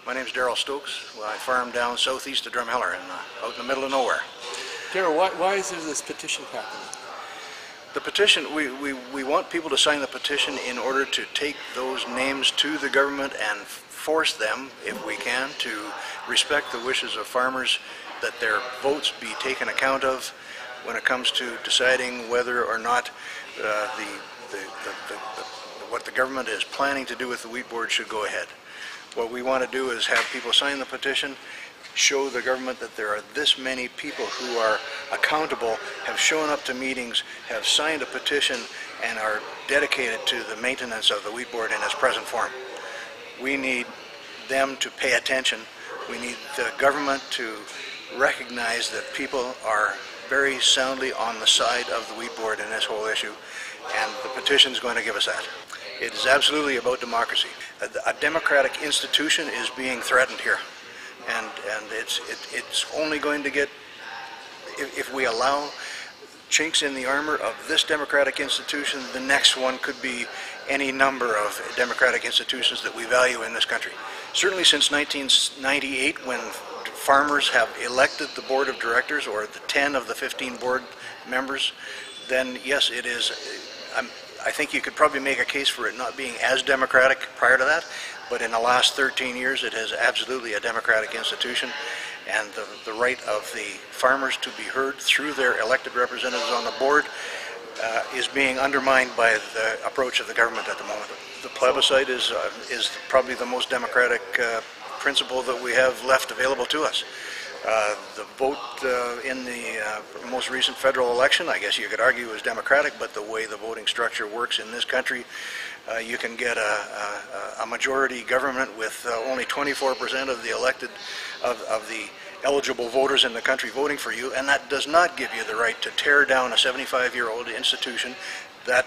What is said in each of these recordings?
My name's Darrell Stokes. I farm down southeast of Drumheller, out in the middle of nowhere. Darrell, why is there this petition happening? The petition, we want people to sign the petition in order to take those names to the government and force them, if we can, to respect the wishes of farmers, that their votes be taken account of when it comes to deciding whether or not what the government is planning to do with the wheat board should go ahead. What we want to do is have people sign the petition, show the government that there are this many people who are accountable, have shown up to meetings, have signed a petition, and are dedicated to the maintenance of the wheat board in its present form. We need them to pay attention. We need the government to recognize that people are very soundly on the side of the wheat board in this whole issue, and the petition is going to give us that. It is absolutely about democracy. A democratic institution is being threatened here, and it's only going to get, if we allow chinks in the armor of this democratic institution, the next one could be any number of democratic institutions that we value in this country. Certainly since 1998, when farmers have elected the board of directors, or the 10 of the 15 board members, then yes, it is. I think you could probably make a case for it not being as democratic prior to that, but in the last 13 years it is absolutely a democratic institution, and the right of the farmers to be heard through their elected representatives on the board is being undermined by the approach of the government at the moment. The plebiscite is probably the most democratic principle that we have left available to us. The vote in the most recent federal election, I guess you could argue, is democratic, but the way the voting structure works in this country, you can get a majority government with only 24% of the elected, of the eligible voters in the country voting for you, and that does not give you the right to tear down a 75-year-old institution that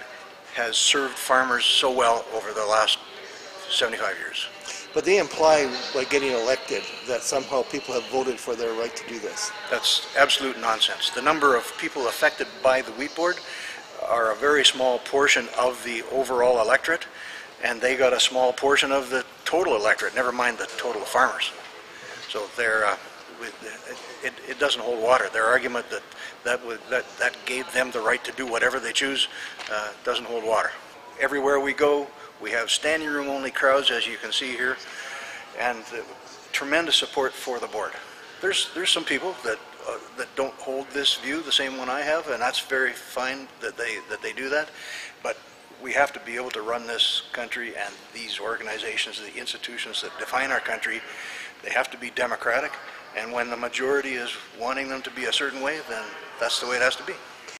has served farmers so well over the last 75 years. But they imply, by getting elected, that somehow people have voted for their right to do this. That's absolute nonsense. The number of people affected by the wheat board are a very small portion of the overall electorate, and they got a small portion of the total electorate, never mind the total of farmers. So it doesn't hold water. Their argument that gave them the right to do whatever they choose doesn't hold water. Everywhere we go, we have standing room only crowds, as you can see here, and tremendous support for the board. There's some people that don't hold this view, the same one I have, and that's very fine that they do that. But we have to be able to run this country, and these organizations, the institutions that define our country, they have to be democratic. And when the majority is wanting them to be a certain way, then that's the way it has to be.